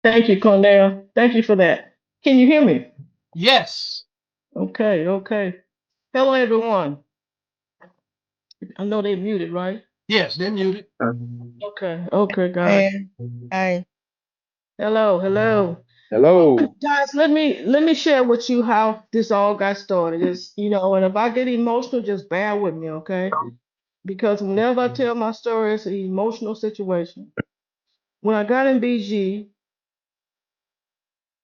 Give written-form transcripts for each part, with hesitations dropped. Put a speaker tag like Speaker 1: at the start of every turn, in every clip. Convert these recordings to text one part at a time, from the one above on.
Speaker 1: Thank you, Cornell. Thank you for that. Can you hear me?
Speaker 2: Yes.
Speaker 1: Okay, okay. Hello, everyone. I know they muted, right?
Speaker 2: Yes, they're muted.
Speaker 1: Okay, okay, got it.
Speaker 3: And I
Speaker 1: Hello, hello.
Speaker 4: Hello.
Speaker 1: Guys, let me share with you how this all got started. And if I get emotional, just bear with me, okay? Because whenever I tell my story, it's an emotional situation. When I got in BG,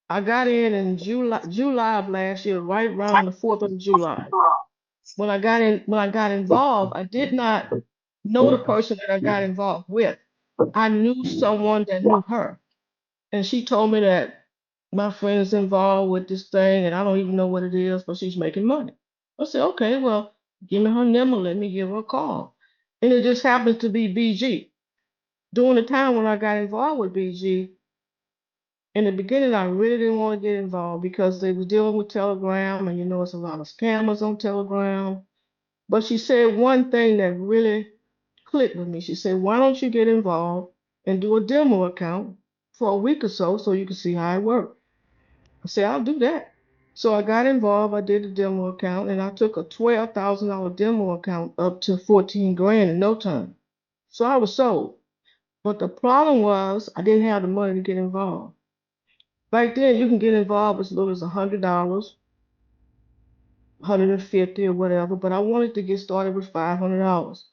Speaker 1: I got in July of last year, right around the 4th of July. When I got involved, I did not know the person that I got involved with. I knew someone that knew her. And she told me that my friend is involved with this thing and I don't even know what it is, but she's making money. I said, okay, well, give me her number, let me give her a call. And it just happened to be BG. During the time when I got involved with BG, in the beginning, I really didn't want to get involved because they were dealing with Telegram, and it's a lot of scammers on Telegram. But she said one thing that really clicked with me. She said, why don't you get involved and do a demo account for a week or so you can see how it works? I said, I'll do that. So I got involved, I did a demo account, and I took a $12,000 demo account up to 14 grand in no time. So I was sold. But the problem was I didn't have the money to get involved. Back then, you can get involved as little as $100, 150 or whatever, but I wanted to get started with $500.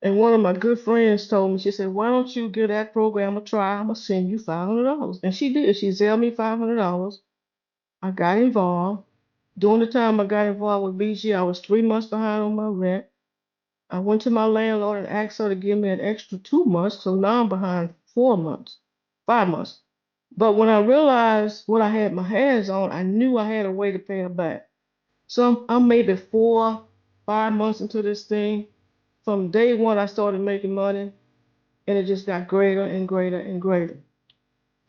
Speaker 1: And one of my good friends told me, she said, why don't you give that program a try? I'm gonna send you $500. And she did. She sent me $500. I got involved. During the time I got involved with BG, I was 3 months behind on my rent. I went to my landlord and asked her to give me an extra 2 months, so now I'm behind 4 months, 5 months. But when I realized what I had my hands on, I knew I had a way to pay her back. So I'm maybe 4, 5 months into this thing. From day one, I started making money, and it just got greater and greater and greater.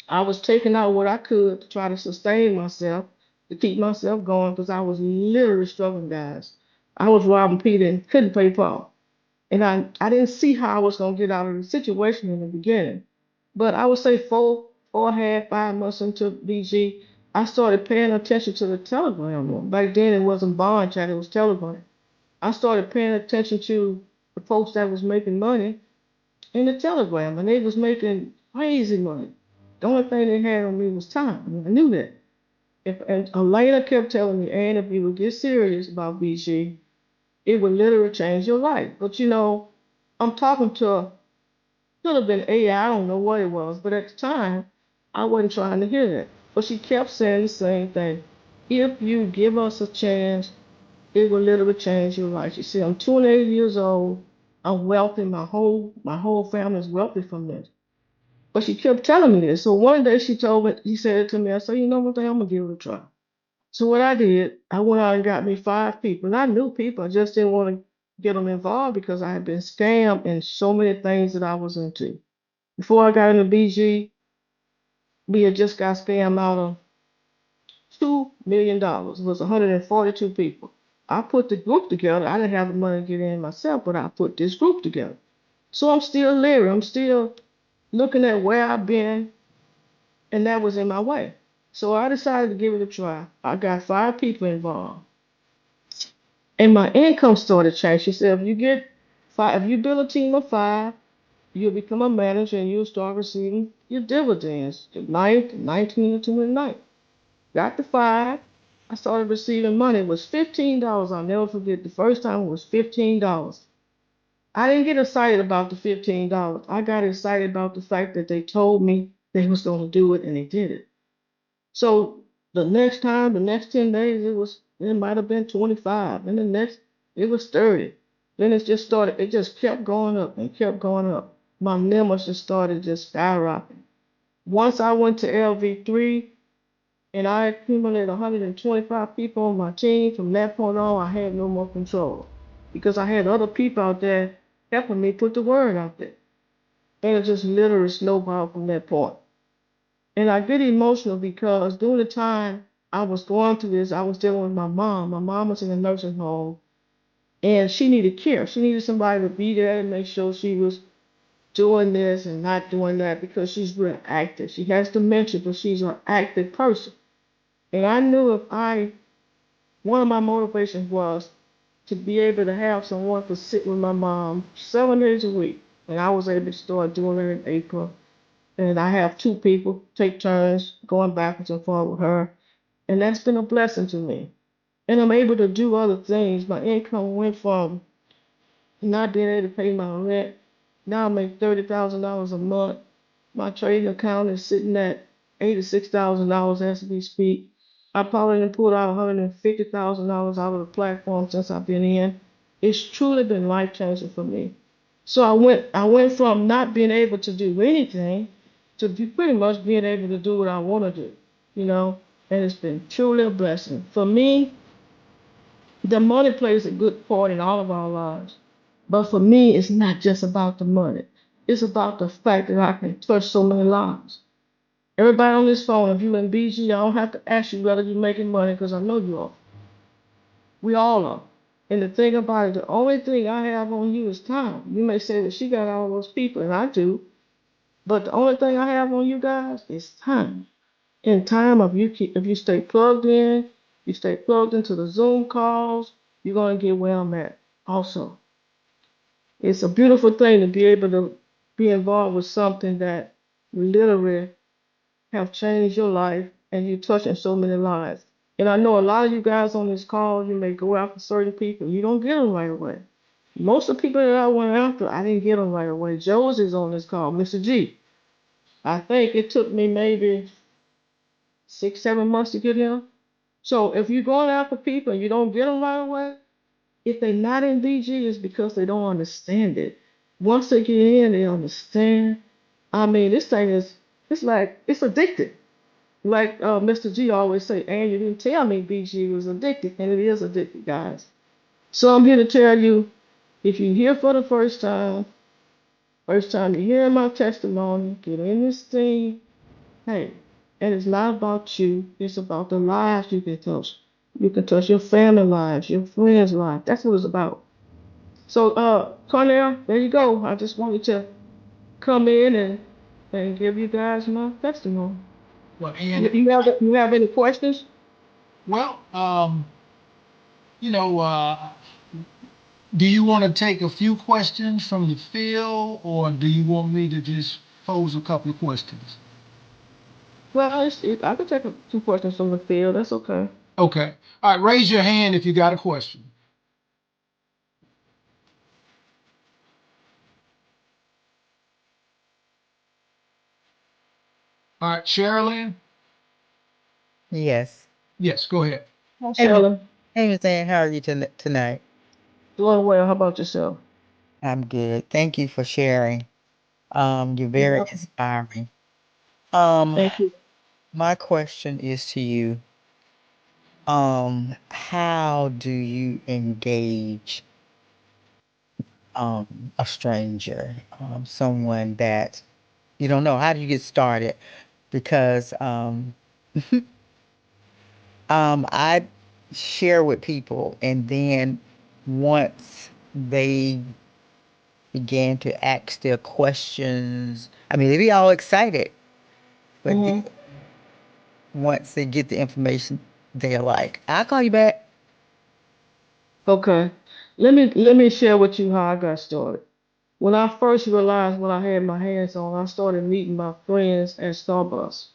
Speaker 1: I was taking out what I could to try to sustain myself, to keep myself going, because I was literally struggling, guys. I was robbing Peter and couldn't pay Paul. And I didn't see how I was going to get out of the situation in the beginning. But I would say 4.5, 5 months into BG, I started paying attention to the Telegram room. Back then, it wasn't Bond Chat, it was Telegram. I started paying attention to the folks that was making money in the Telegram, and they was making crazy money. The only thing they had on me was time, and I knew that. If and Elena kept telling me, and if you would get serious about BG, it would literally change your life. But I'm talking to could have been AI, I don't know what it was, but at the time, I wasn't trying to hear that. But she kept saying the same thing. If you give us a chance, it will literally change your life. She said, I'm 28 years old. I'm wealthy. My whole family is wealthy from this. But she kept telling me this. So one day she said it to me. I said, you know what, I'm gonna give it a try. So what I did, I went out and got me 5 people. And I knew people. I just didn't want to get them involved because I had been scammed in so many things that I was into. Before I got into BG, we had just got scammed out of $2 million. It was 142 people. I put the group together. I didn't have the money to get in myself, but I put this group together. So I'm still leery. I'm still looking at where I've been, and that was in my way. So I decided to give it a try. I got 5 people involved, and my income started changing. She said, if you build a team of 5, you'll become a manager and you'll start receiving your dividends, the 9th, 19th, and 29th. Got the 5. I started receiving money. It was $15. I'll never forget the first time it was $15. I didn't get excited about the $15. I got excited about the fact that they told me they was going to do it and they did it. So the next time, the next 10 days, it might have been 25. And the next, it was 30. Then it just kept going up and kept going up. My numbers just started just skyrocketing. Once I went to LV3 and I accumulated 125 people on my team, from that point on, I had no more control because I had other people out there helping me put the word out there. And it just literally snowballed from that point. And I get emotional because during the time I was going through this, I was dealing with my mom. My mom was in a nursing home and she needed care. She needed somebody to be there and make sure she was doing this and not doing that because she's real active. She has dementia, but she's an active person. And I knew one of my motivations was to be able to have someone to sit with my mom 7 days a week. And I was able to start doing it in April. And I have two people take turns going backwards and forth with her. And that's been a blessing to me. And I'm able to do other things. My income went from not being able to pay my rent. Now I make $30,000 a month. My trading account is sitting at $86,000 as we speak. I probably done pulled out $150,000 out of the platform since I've been in. It's truly been life changing for me. So I went from not being able to do anything to pretty much being able to do what I want to do, you know, and it's been truly a blessing. For me, the money plays a good part in all of our lives. But for me, it's not just about the money. It's about the fact that I can touch so many lives. Everybody on this phone, if you in BG, I don't have to ask you whether you're making money because I know you are. We all are. And the thing about it, the only thing I have on you is time. You may say that she got all those people, and I do. But the only thing I have on you guys is time. In time, if you stay plugged in, you stay plugged into the Zoom calls, you're gonna get where I'm at. Also, it's a beautiful thing to be able to be involved with something that literally have changed your life and you touching so many lives. And I know a lot of you guys on this call, you may go after certain people, you don't get them right away. Most of the people that I went after, I didn't get them right away. Joe's is on this call, Mr. G. I think it took me maybe 6, 7 months to get him. So if you're going after people and you don't get them right away, if they're not in BG, it's because they don't understand it. Once they get in, they understand. I mean, this thing is, it's like, it's addicted. Like Mr. G always say, and you didn't tell me BG was addicted, and it is addicted, guys. So I'm here to tell you, if you're here for the first time you're hearing my testimony, get in this thing, hey, and it's not about you, it's about the lives you can touch. You can touch your family lives, your friends' lives. That's what it's about. So, Cornell, there you go. I just wanted to come in and give you guys my testimony.
Speaker 2: Well,
Speaker 1: You,
Speaker 2: and
Speaker 1: you have you have any questions?
Speaker 2: well, you know, do you want to take a few questions from the field, or do you want me to just pose a couple of questions?
Speaker 1: Well, I could take two questions from the field. That's okay.
Speaker 2: Okay. All right. Raise your hand if you got a question. All right, Sherilyn.
Speaker 3: Yes.
Speaker 2: Yes, go ahead.
Speaker 1: Hi,
Speaker 3: Hey, Miss,
Speaker 1: Sheldon.
Speaker 3: hey, Miss Ann, how are you tonight?
Speaker 1: Doing well. How about yourself?
Speaker 3: I'm good. Thank you for sharing. You're
Speaker 1: You're
Speaker 3: very
Speaker 1: welcome.
Speaker 3: inspiring. Um,
Speaker 1: Thank you.
Speaker 3: my question is to you. How do you engage a stranger, someone that you don't know? How do you get started? Because I share with people, and then once they began to ask their questions. I mean, they be all excited, but then
Speaker 1: hmm
Speaker 3: once they get the information, they're like, "I'll call you back."
Speaker 1: Okay. Let me share with you how I got started. When I first realized what I had my hands on, I started meeting my friends at Starbucks.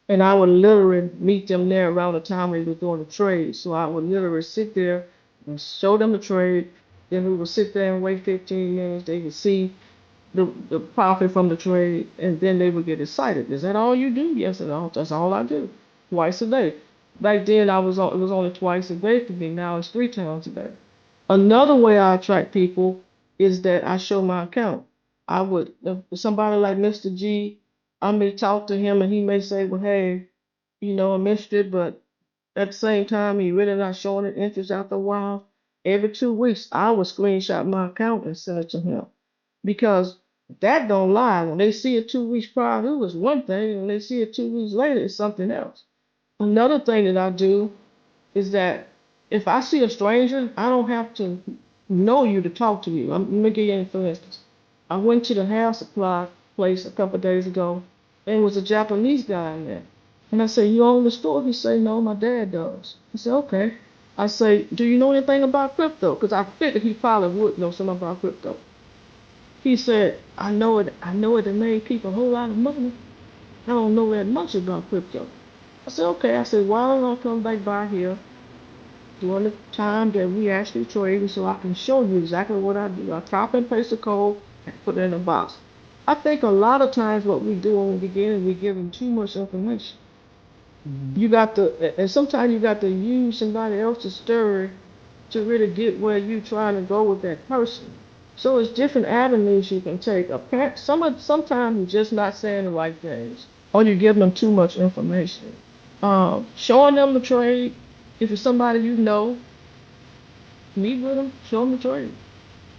Speaker 1: And I would literally meet them there around the time we were doing the trade. So I would literally sit there and show them the trade. Then we would sit there and wait 15 minutes. They would see the profit from the trade, and then they would get excited. Is that all you do? Yes, that's all I do. Twice a day. Back then, it was only twice a day for me. Now it's 3 times a day. Another way I attract people is that I show my account. If somebody like Mr. G, I may talk to him and he may say, well, hey, I missed it, but at the same time, he really not showing an interest after a while. Every 2 weeks, I would screenshot my account and send it to him because that don't lie. When they see it 2 weeks prior, it was one thing, and when they see it 2 weeks later, it's something else. Another thing that I do is that if I see a stranger, I don't have to know you to talk to you. Let me give you an for instance. I went to the hair supply place a couple of days ago, and it was a Japanese guy in there. And I said, "You own the store?" He said, "No, my dad does." I said, "Okay." I say, "Do you know anything about crypto?" Because I figured he probably would know something about crypto. He said, "I know it. I know it. It made people a whole lot of money. I don't know that much about crypto." I said, "Okay." I said, "Why don't I come back by here during the time that we actually trade so I can show you exactly what I do. I copy and paste the code and put it in a box." I think a lot of times what we do in the beginning, we give them too much information. You got to, and sometimes you got to use somebody else's story to really get where you trying to go with that person. So it's different avenues you can take. Sometimes you're just not saying the right things, or you're giving them too much information. Showing them the trade. If it's somebody you know, meet with them, show them the trade.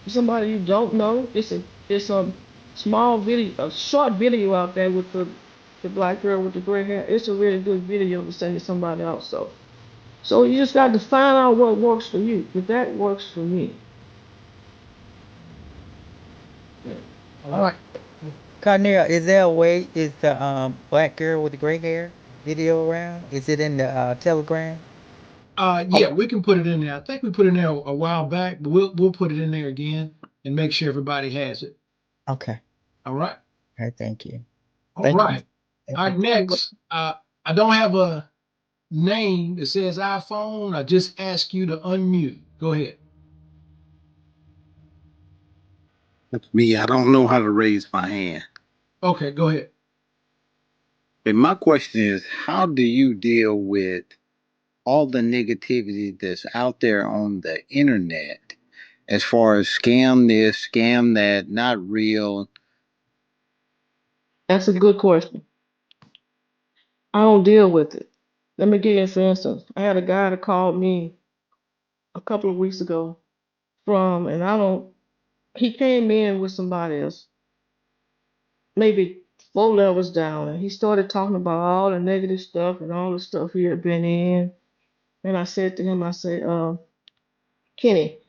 Speaker 1: If somebody you don't know, it's a small video, a short video out there with the black girl with the gray hair. It's a really good video to send to somebody else. So you just got to find out what works for you. If that works for me.
Speaker 2: All right.
Speaker 3: Cornelia, is there a way, is the black girl with the gray hair video around? Is it in the Telegram?
Speaker 2: Yeah, we can put it in there. I think we put it in there a while back, but we'll put it in there again and make sure everybody has it.
Speaker 3: Okay.
Speaker 2: All right.
Speaker 3: All right, thank you.
Speaker 2: All
Speaker 3: Thank you.
Speaker 2: right. All right. Next, I don't have a name that says iPhone. I just ask you to unmute. Go ahead.
Speaker 4: That's me. I don't know how to raise my hand.
Speaker 2: Okay, go ahead.
Speaker 4: But my question is, how do you deal with all the negativity that's out there on the internet as far as scam this, scam that, not real?
Speaker 1: That's a good question. I don't deal with it. Let me give you for instance. I had a guy that called me a couple of weeks ago and I don't. He came in with somebody else, maybe 4 levels down, and he started talking about all the negative stuff and all the stuff he had been in. And I said to him, I said, Kenny,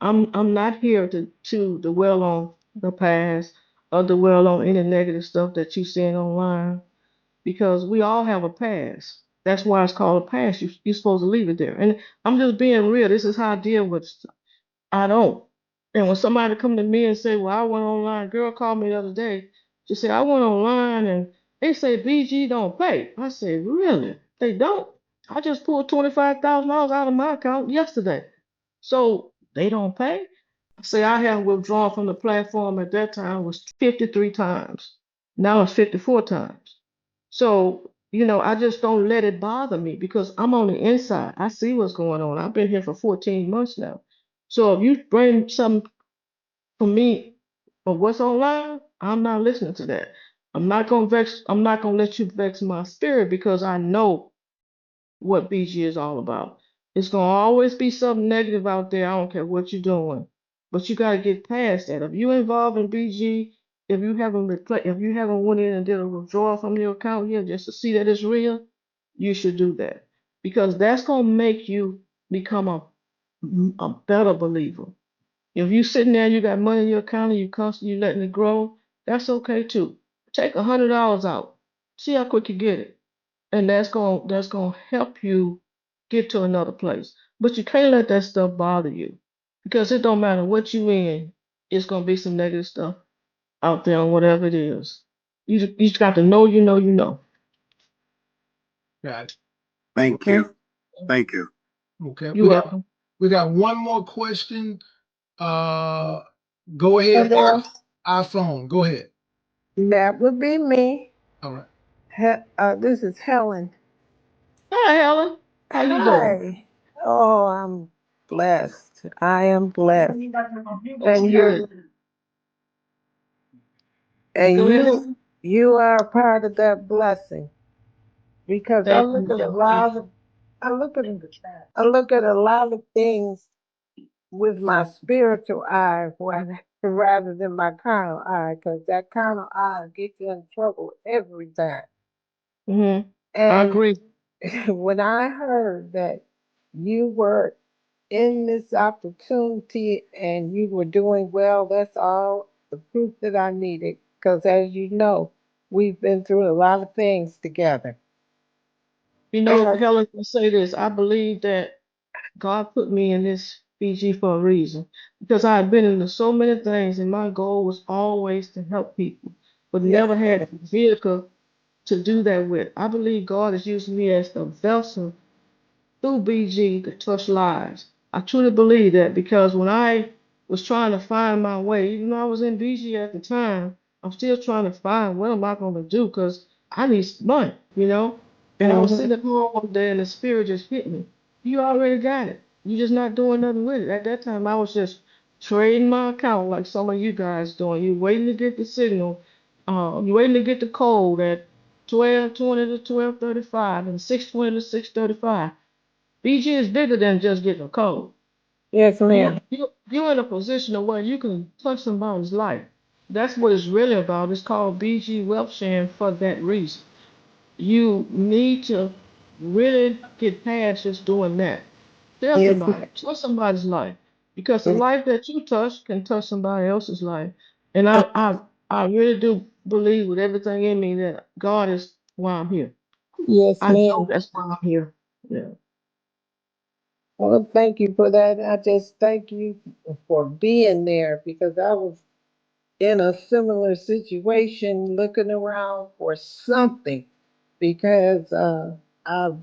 Speaker 1: I'm not here to dwell on the past or dwell on any negative stuff that you seen online because we all have a past. That's why it's called a past. You're supposed to leave it there. And I'm just being real. This is how I deal with stuff. I don't. And when somebody come to me and say, "Well, I went online," girl called me the other day. She said, "I went online and they say BG don't pay." I said, "Really? They don't?" I just pulled $25,000 out of my account yesterday. So they don't pay? I say I have withdrawn from the platform at that time was 53 times. Now it's 54 times. So, I just don't let it bother me because I'm on the inside. I see what's going on. I've been here for 14 months now. So if you bring something for me of what's online, I'm not listening to that. I'm not gonna let you vex my spirit because I know what BG is all about. It's gonna always be something negative out there. I don't care what you're doing. But you gotta get past that. If you're involved in BG, if you haven't went in and did a withdrawal from your account here just to see that it's real, you should do that. Because that's gonna make you become a better believer. If you sitting there, you got money in your account and you constantly letting it grow, that's okay too. Take $100 out. See how quick you get it. And that's gonna help you get to another place. But you can't let that stuff bother you. Because it don't matter what you in, it's gonna be some negative stuff out there on whatever it is. You just got to know you know you know.
Speaker 2: Got it.
Speaker 4: Thank
Speaker 1: Okay?
Speaker 4: you. Thank you.
Speaker 2: Okay.
Speaker 1: You're welcome.
Speaker 2: We got one more question. Uh, go ahead.
Speaker 5: Hello,
Speaker 2: iPhone. Go ahead.
Speaker 5: that would be me.
Speaker 2: All right.
Speaker 5: This is Helen.
Speaker 1: Hi Helen. How you doing?
Speaker 5: Hi. Oh, I'm blessed. I am blessed.
Speaker 1: That's
Speaker 5: And you
Speaker 1: good.
Speaker 5: and
Speaker 1: Go ahead.
Speaker 5: you are a part of that blessing because
Speaker 1: Thank you.
Speaker 5: I look at a lot of things with my spiritual eye rather than my carnal eye because that carnal eye gets you in trouble every time.
Speaker 1: I
Speaker 5: And
Speaker 1: agree.
Speaker 5: when I heard that you were in this opportunity and you were doing well, that's all the proof that I needed. Because as you know, we've been through a lot of things together.
Speaker 1: You
Speaker 5: And
Speaker 1: know, Helen, I say this. I believe that God put me in this BG for a reason because I had been into so many things, and my goal was always to help people, but
Speaker 5: yeah,
Speaker 1: never had the vehicle to do that with. I believe God is using me as the vessel through BG to touch lives. I truly believe that because when I was trying to find my way, even though I was in BG at the time, I'm still trying to find what am I going to do because I need money, you know? And I was
Speaker 5: mhm.
Speaker 1: sitting at home one day and the spirit just hit me. You already got it. You're just not doing nothing with it. At that time, I was just trading my account like some of you guys doing. You waiting to get the signal. You waiting to get the code at 12:20 to 12:35 and 6:20 to 6:35. BG is bigger than just getting a code.
Speaker 5: Yes,
Speaker 1: You,
Speaker 5: ma'am.
Speaker 1: you're in a position of where you can touch somebody's life. That's what it's really about. It's called BG Wealth Sharing for that reason. You need to really get past just doing that. Tell
Speaker 5: Yes,
Speaker 1: somebody,
Speaker 5: ma'am.
Speaker 1: touch somebody's life, because the
Speaker 5: Yes,
Speaker 1: life that you touch can touch somebody else's life. And I really do believe with everything in me that God is why I'm here.
Speaker 5: yes,
Speaker 1: I know
Speaker 5: ma'am.
Speaker 1: that's why I'm here. Yeah.
Speaker 5: Well, thank you for that. I just thank you for being there because I was in a similar situation looking around for something because I've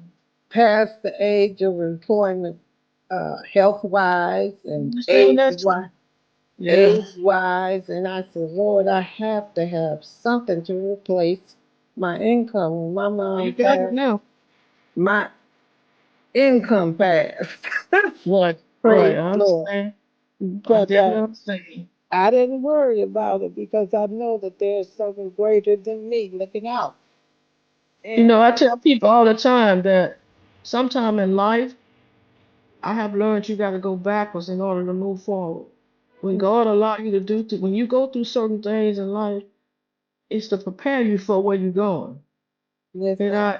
Speaker 5: passed the age of employment health wise and
Speaker 1: You saying that too? Yeah.
Speaker 5: age wise, and I said, Lord, I have to have something to replace my income. When my
Speaker 1: Well, you
Speaker 5: mom
Speaker 1: got it
Speaker 5: passed,
Speaker 1: now.
Speaker 5: my income passed.
Speaker 1: Right. Right.
Speaker 5: Praise
Speaker 1: I
Speaker 5: the Lord.
Speaker 1: understand. I
Speaker 5: But
Speaker 1: definitely understand.
Speaker 5: I didn't worry about it because I know that there's something greater than me looking out.
Speaker 1: You
Speaker 5: And
Speaker 1: know, I tell people all the time that sometime in life, I have learned you got to go backwards in order to move forward. When God allow you to when you go through certain things in life, it's to prepare you for where you're going.
Speaker 5: yes,
Speaker 1: And
Speaker 5: ma'am.
Speaker 1: I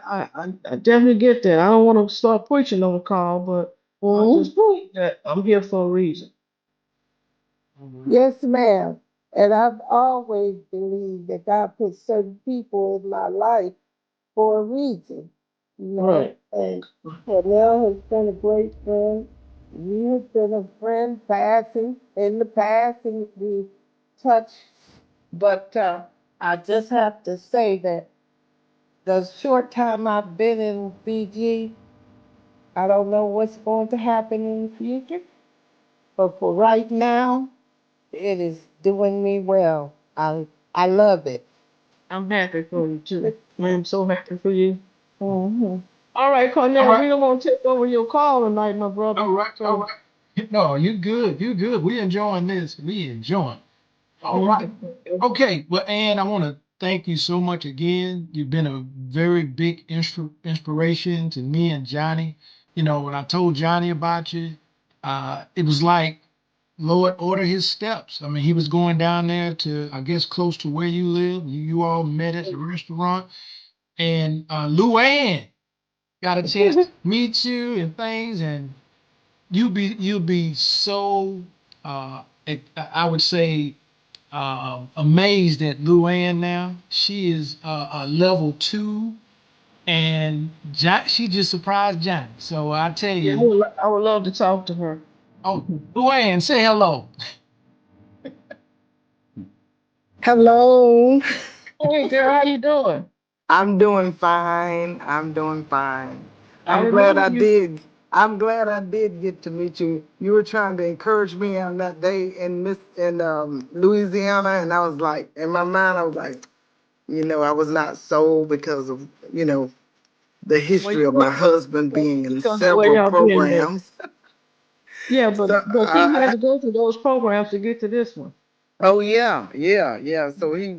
Speaker 1: definitely get that. I don't want to start preaching on the call, but I just
Speaker 5: Mhm.
Speaker 1: believe that I'm here for a reason.
Speaker 5: Yes, ma'am. And I've always believed that God put certain people in my life for a reason, you know.
Speaker 1: Right.
Speaker 5: And Cornell has been a great friend. You have been a friend passing in the past, and we touched. But I just have to say that the short time I've been in BG, I don't know what's going to happen in the future. But for right now, it is doing me well. I love it.
Speaker 1: I'm happy for you too. I'm so happy for you.
Speaker 5: Hmm.
Speaker 1: All right,
Speaker 2: All
Speaker 1: Cornell,
Speaker 2: right.
Speaker 1: we don't want to take over your call tonight, my brother.
Speaker 2: All right. All
Speaker 1: So,
Speaker 2: right. No, you good. You good. We enjoying this. We enjoying. All right. Okay. Well, Ann, I want to thank you so much again. You've been a very big inspiration to me and Johnny. You know, when I told Johnny about you, it was like Lord order his steps. I mean, he was going down there to, I guess, close to where you live. You all met at the restaurant, and Luann got a chance to meet you and things, and you'll be so I would say amazed at Luann now. She is a level 2, and she just surprised Johnny. So I tell
Speaker 1: yeah,
Speaker 2: you,
Speaker 1: I would love to talk to her.
Speaker 2: oh, Luann, say hello.
Speaker 6: Hello.
Speaker 1: Hey, girl, how you doing?
Speaker 6: I'm doing fine. I'm doing fine.
Speaker 1: I
Speaker 6: I'm glad
Speaker 1: remember
Speaker 6: I
Speaker 1: you.
Speaker 6: did. I'm glad I did get to meet you. You were trying to encourage me on that day in Louisiana, and I was like, in my mind, I was like, I was not sold because of the
Speaker 1: Well,
Speaker 6: history
Speaker 1: you
Speaker 6: of
Speaker 1: know,
Speaker 6: my husband
Speaker 1: that's
Speaker 6: being in
Speaker 1: because of where
Speaker 6: several
Speaker 1: y'all been at.
Speaker 6: programs.
Speaker 1: Yeah,
Speaker 6: So,
Speaker 1: but he had to go through those programs to get to this one.
Speaker 6: oh yeah, yeah, yeah. So he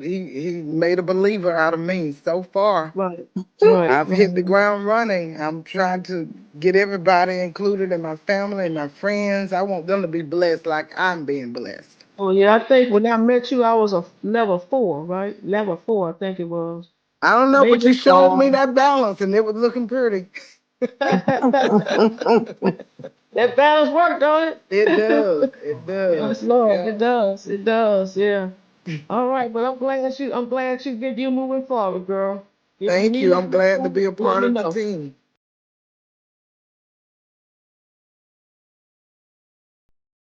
Speaker 6: made a believer out of me so far.
Speaker 1: Right, right,
Speaker 6: I've hit the
Speaker 1: right.
Speaker 6: ground running. I'm trying to get everybody included in my family and my friends. I want them to be blessed like I'm being blessed.
Speaker 1: Oh yeah, I think when I met you, I was a level 4, right? Level 4, I think it was.
Speaker 6: I don't know, but
Speaker 1: Maybe
Speaker 6: you showed me that balance and it was looking pretty.
Speaker 1: that balance worked, don't
Speaker 6: It
Speaker 1: it?
Speaker 6: does. It does.
Speaker 1: Yes, Lord,
Speaker 6: Yeah.
Speaker 1: it does. It does. Yeah. All right, but I'm glad you moving forward, girl. If you
Speaker 6: Thank
Speaker 1: need
Speaker 6: you. I'm glad to
Speaker 1: anything,
Speaker 6: be a
Speaker 1: let
Speaker 6: part
Speaker 1: me
Speaker 6: of the
Speaker 1: know.
Speaker 6: team.